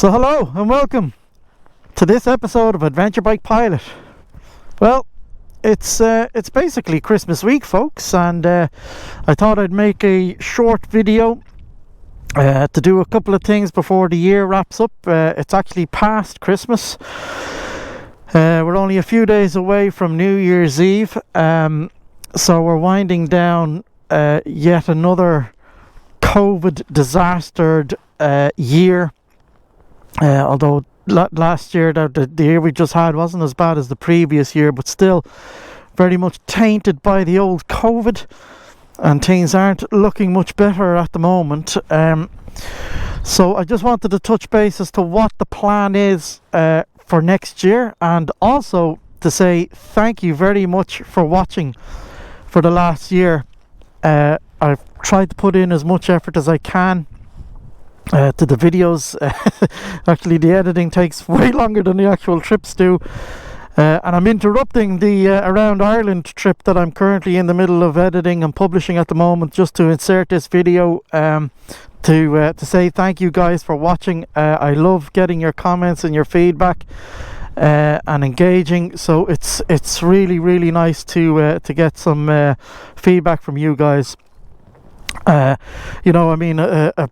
So hello and welcome to this episode of Adventure Bike Pilot. Well, it's basically Christmas week, folks, and I thought I'd make a short video to do a couple of things before the year wraps up. It's actually past Christmas. We're only a few days away from New Year's Eve, so we're winding down yet another COVID disastered year. Although last year, the year we just had wasn't as bad as the previous year, but still very much tainted by the old COVID, and things aren't looking much better at the moment. So I just wanted to touch base as to what the plan is for next year, and also to say thank you very much for watching for the last year. I've tried to put in as much effort as I can to the videos. Actually, the editing takes way longer than the actual trips do, and I'm interrupting the around Ireland trip that I'm currently in the middle of editing and publishing at the moment, just to insert this video to say thank you guys for watching. I love getting your comments and your feedback and engaging, so it's really nice to get some feedback from you guys. A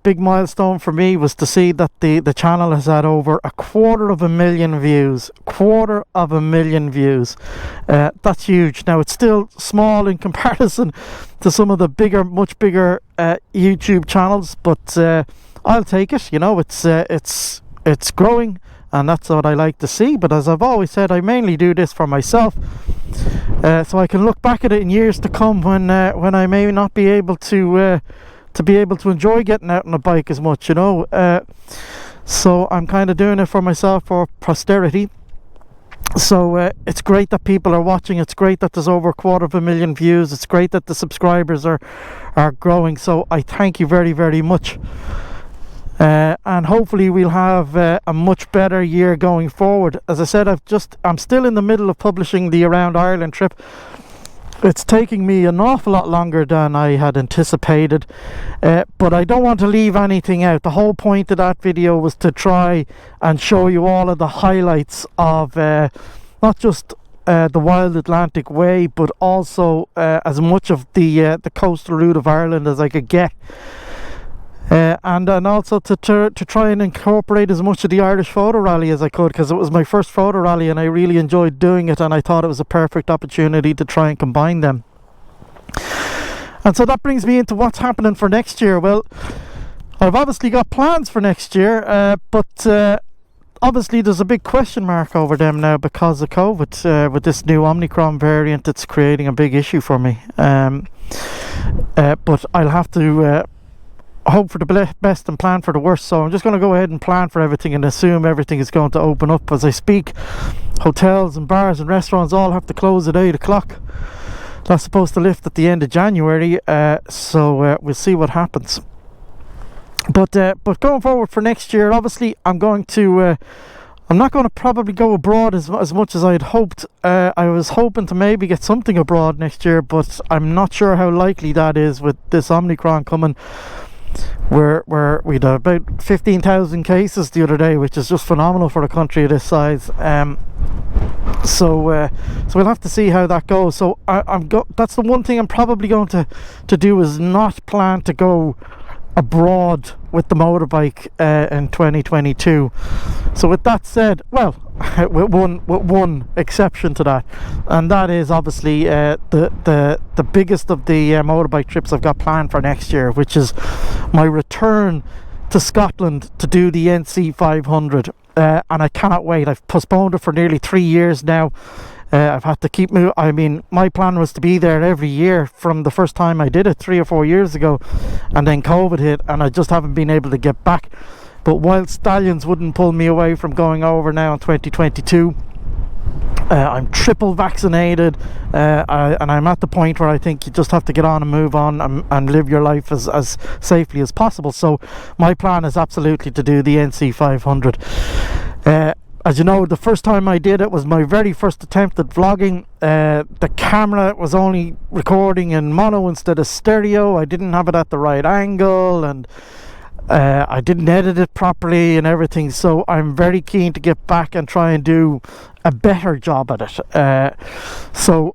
big milestone for me was to see that the channel has had over 250,000 views. 250,000 views. That's huge. Now, it's still small in comparison to some of the much bigger YouTube channels, but I'll take it. It's growing, and that's what I like to see. But as I've always said, I mainly do this for myself, so I can look back at it in years to come when I may not be able to enjoy getting out on a bike as much, so I'm kind of doing it for myself, for posterity. So it's great that people are watching. It's great that there's over 250,000 views. It's great that the subscribers are growing, so I thank you very much. And hopefully we'll have a much better year going forward. As I said, I'm still in the middle of publishing the Around Ireland trip. It's taking me an awful lot longer than I had anticipated, but I don't want to leave anything out. The whole point of that video was to try and show you all of the highlights of not just the Wild Atlantic Way, but also as much of the coastal route of Ireland as I could get. And also to try and incorporate as much of the Irish photo rally as I could, because it was my first photo rally and I really enjoyed doing it, and I thought it was a perfect opportunity to try and combine them. And so that brings me into what's happening for next year. Well, I've obviously got plans for next year, but obviously there's a big question mark over them now because of COVID. With this new Omnicron variant, it's creating a big issue for me. But I'll have to hope for the best and plan for the worst, so I'm just going to go ahead and plan for everything and assume everything is going to open up as I speak. Hotels and bars and restaurants all have to close at 8 o'clock. That's supposed to lift at the end of January, so we'll see what happens. But going forward for next year, obviously I'm not going to probably go abroad as much as I had hoped. I was hoping to maybe get something abroad next year, but I'm not sure how likely that is with this Omnicron coming. We'd about 15,000 cases the other day, which is just phenomenal for a country of this size. So we'll have to see how that goes. So that's the one thing I'm probably going to do, is not plan to go abroad with the motorbike in 2022. So with that said, well, with one exception to that, and that is obviously the biggest of the motorbike trips I've got planned for next year, which is my return to Scotland to do the NC 500, and I cannot wait. I've postponed it for nearly 3 years now. I've had to keep moving. I mean, my plan was to be there every year from the first time I did it 3 or 4 years ago, and then COVID hit and I just haven't been able to get back. But Wild Stallions wouldn't pull me away from going over now in 2022. I'm triple vaccinated, and I'm at the point where I think you just have to get on and move on and live your life as safely as possible. So my plan is absolutely to do the NC 500. As you know, the first time I did it was my very first attempt at vlogging. The camera was only recording in mono instead of stereo. I didn't have it at the right angle, and I didn't edit it properly and everything, so I'm very keen to get back and try and do a better job at it. So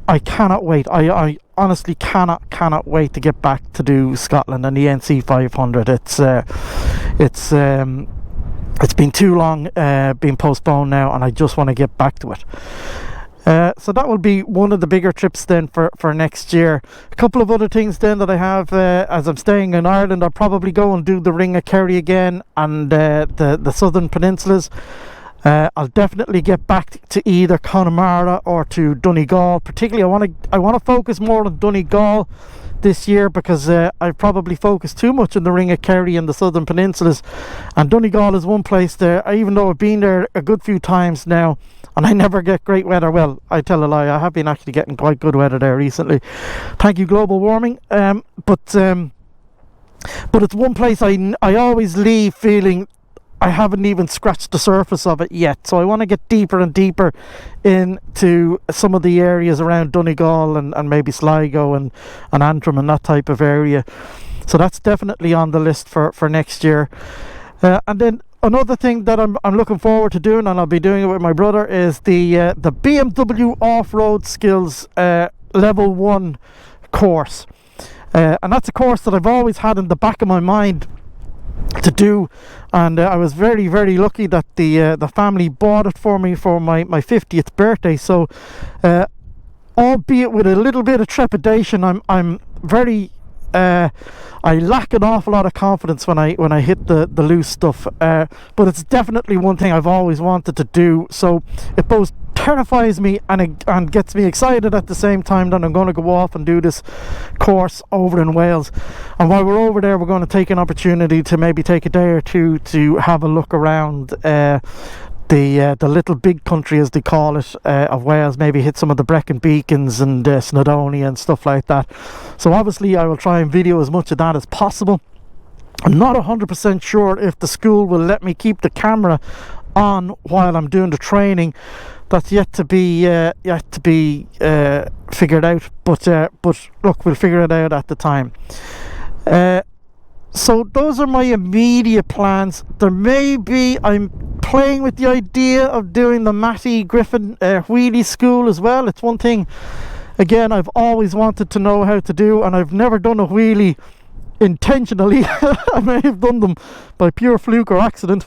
I cannot wait. I honestly cannot wait to get back to do Scotland and the NC 500. It's been too long, been postponed now, and I just want to get back to it. So that will be one of the bigger trips then for next year. A couple of other things then that I have, as I'm staying in Ireland, I'll probably go and do the Ring of Kerry again and the Southern Peninsulas. I'll definitely get back to either Connemara or to Donegal. Particularly, I want to focus more on Donegal this year, because I've probably focused too much on the Ring of Kerry and the Southern Peninsulas, and Donegal is one place there, even though I've been there a good few times now and I never get great weather. Well, I tell a lie, I have been actually getting quite good weather there recently, thank you global warming. But it's one place I always leave feeling I haven't even scratched the surface of it yet, so I want to get deeper and deeper into some of the areas around Donegal and maybe Sligo and Antrim and that type of area. So that's definitely on the list for next year. And then another thing that I'm looking forward to doing, and I'll be doing it with my brother, is the BMW Off-Road Skills Level 1 course. And that's a course that I've always had in the back of my mind to do, and I was very, very lucky that the family bought it for me for my 50th birthday. So albeit with a little bit of trepidation, I'm very I lack an awful lot of confidence when I hit the loose stuff, but it's definitely one thing I've always wanted to do. So it both terrifies me and gets me excited at the same time that I'm going to go off and do this course over in Wales. And while we're over there, we're going to take an opportunity to maybe take a day or two to have a look around the little big country, as they call it, of Wales. Maybe hit some of the Brecon Beacons and Snowdonia and stuff like that. So obviously I will try and video as much of that as possible. I'm not 100% sure if the school will let me keep the camera on while I'm doing the training. That's yet to be figured out, but look, we'll figure it out at the time. So those are my immediate plans. I'm playing with the idea of doing the Matty Griffin wheelie school as well. It's one thing, again, I've always wanted to know how to do, and I've never done a wheelie intentionally. I may have done them by pure fluke or accident,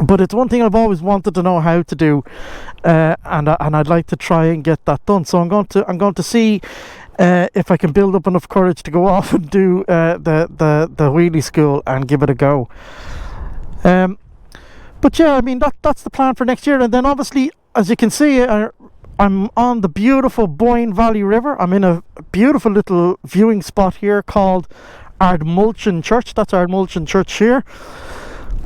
but it's one thing I've always wanted to know how to do, and I'd like to try and get that done. So I'm going to see if I can build up enough courage to go off and do the wheelie school and give it a go. But yeah, I mean that's the plan for next year. And then obviously, as you can see, I'm on the beautiful Boyne Valley River. I'm in a beautiful little viewing spot here called Ardmulchan Church. That's Ardmulchan Church here.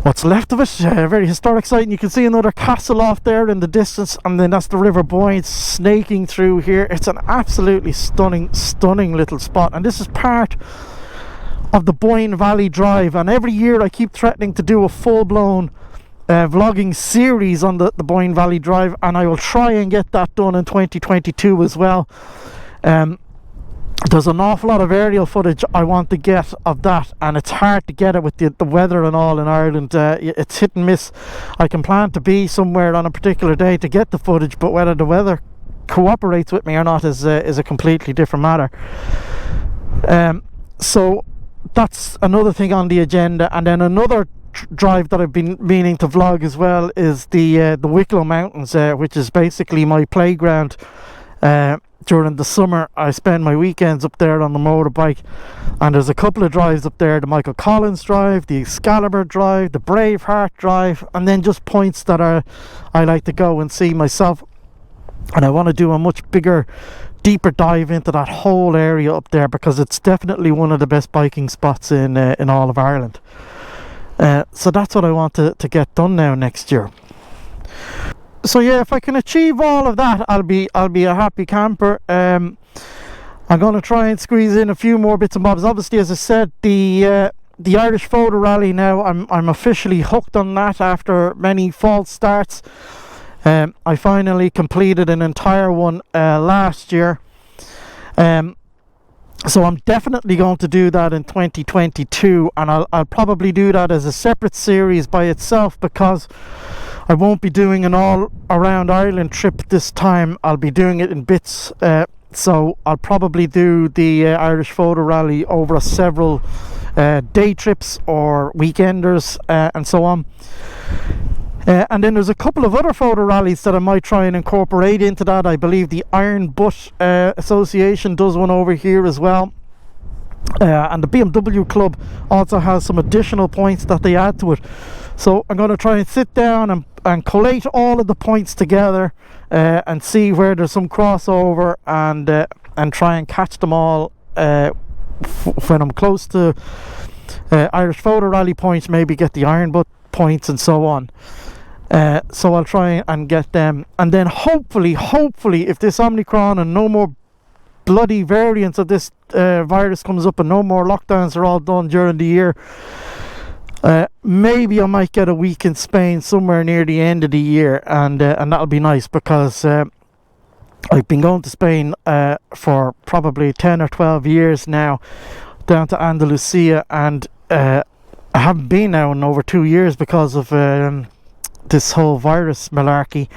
What's left of it, very historic site, and you can see another castle off there in the distance, and then that's the River Boyne snaking through here. It's an absolutely stunning little spot, and this is part of the Boyne Valley Drive. And every year I keep threatening to do a full-blown vlogging series on the Boyne Valley Drive, and I will try and get that done in 2022 as well. There's an awful lot of aerial footage I want to get of that, and it's hard to get it with the weather and all in Ireland. It's hit and miss. I can plan to be somewhere on a particular day to get the footage, but whether the weather cooperates with me or not is a completely different matter. So that's another thing on the agenda. And then another drive that I've been meaning to vlog as well is the Wicklow Mountains, which is basically my playground. During the summer I spend my weekends up there on the motorbike, and there's a couple of drives up there: the Michael Collins Drive, the Excalibur Drive, the Braveheart Drive, and then just points that I like to go and see myself. And I want to do a much bigger, deeper dive into that whole area up there, because it's definitely one of the best biking spots in all of Ireland. So that's what I want to get done now next year. So yeah, if I can achieve all of that, I'll be a happy camper. I'm going to try and squeeze in a few more bits and bobs. Obviously, as I said, the Irish Photo Rally now, I'm officially hooked on that after many false starts. I finally completed an entire one last year. So I'm definitely going to do that in 2022, and I'll probably do that as a separate series by itself, because I won't be doing an all around Ireland trip this time. I'll be doing it in bits. So I'll probably do the Irish photo rally over several day trips or weekenders and so on. And then there's a couple of other photo rallies that I might try and incorporate into that. I believe the Iron Butt Association does one over here as well. And the BMW Club also has some additional points that they add to it. So I'm going to try and sit down and collate all of the points together and see where there's some crossover, and try and catch them all when I'm close to Irish photo rally points, maybe get the Iron Butt points and so on. So I'll try and get them, and then hopefully if this Omnicron and no more bloody variants of this virus comes up and no more lockdowns are all done during the year, maybe I might get a week in Spain somewhere near the end of the year, and that'll be nice, because I've been going to Spain for probably 10 or 12 years now, down to Andalusia, and I haven't been now in over 2 years because of this whole virus malarkey.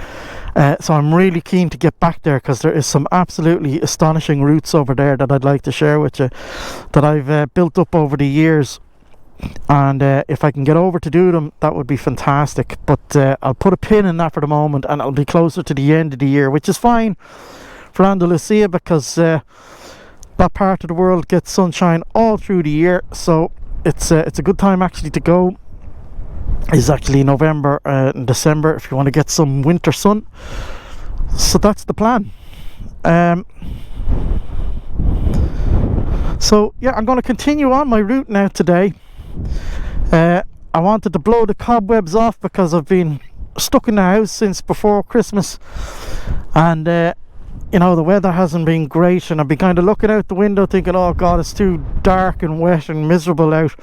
So I'm really keen to get back there, because there is some absolutely astonishing routes over there that I'd like to share with you, that I've built up over the years. And if I can get over to do them, that would be fantastic. But I'll put a pin in that for the moment, and I'll be closer to the end of the year, which is fine for Andalusia, because that part of the world gets sunshine all through the year. So it's a good time actually to go. Is actually November and December if you want to get some winter sun. So that's the plan. So yeah, I'm going to continue on my route now today. I wanted to blow the cobwebs off, because I've been stuck in the house since before Christmas, and you know, the weather hasn't been great, and I've been kind of looking out the window thinking, oh god, it's too dark and wet and miserable out.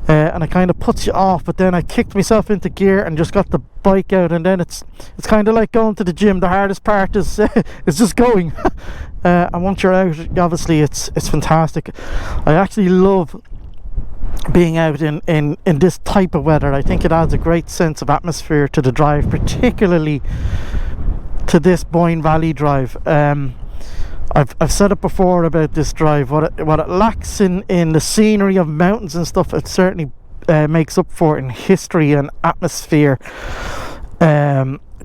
And it kind of puts you off, but then I kicked myself into gear and just got the bike out, and then it's kind of like going to the gym. The hardest part is is just going. And once you're out, obviously it's fantastic. I actually love being out in this type of weather. I think it adds a great sense of atmosphere to the drive, particularly to this Boyne Valley drive. I've said it before about this drive. What it lacks in the scenery of mountains and stuff, it certainly makes up for in history and atmosphere,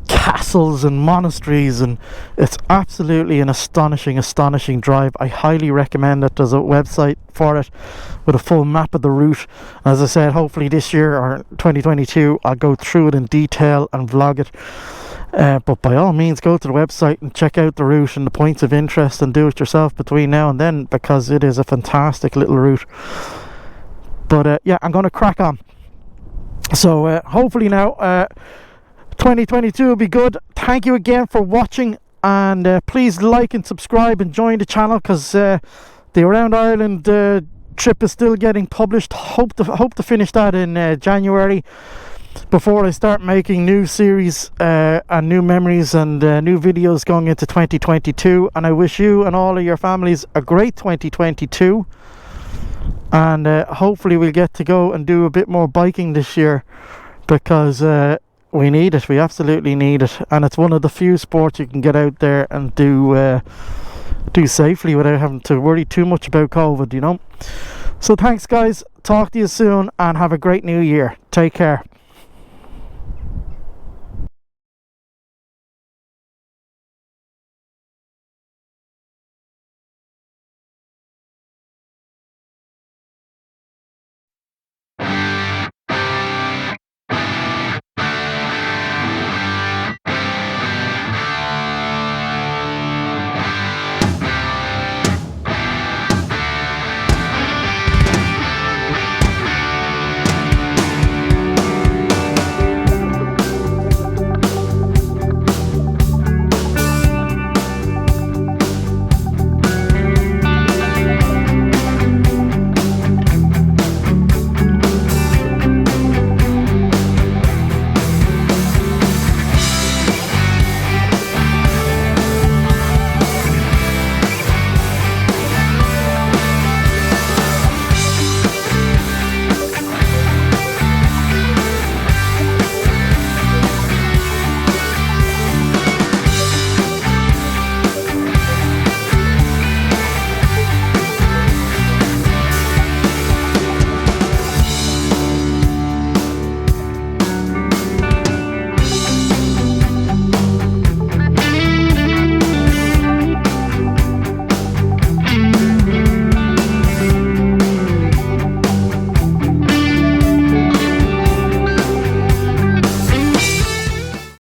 castles and monasteries, and it's absolutely an astonishing drive. I highly recommend it. There's a website for it with a full map of the route. As I said, hopefully this year or 2022 I'll go through it in detail and vlog it. But by all means, go to the website and check out the route and the points of interest, and do it yourself between now and then, because it is a fantastic little route. But yeah, I'm going to crack on. So hopefully now 2022 will be good. Thank you again for watching, and please like and subscribe and join the channel, because the Around Ireland trip is still getting published. Hope to finish that in January, before I start making new series and new memories and new videos going into 2022. And I wish you and all of your families a great 2022, and hopefully we'll get to go and do a bit more biking this year, because we need it. We absolutely need it, and it's one of the few sports you can get out there and do safely without having to worry too much about COVID, you know. So thanks guys, talk to you soon, and have a great new year. Take care.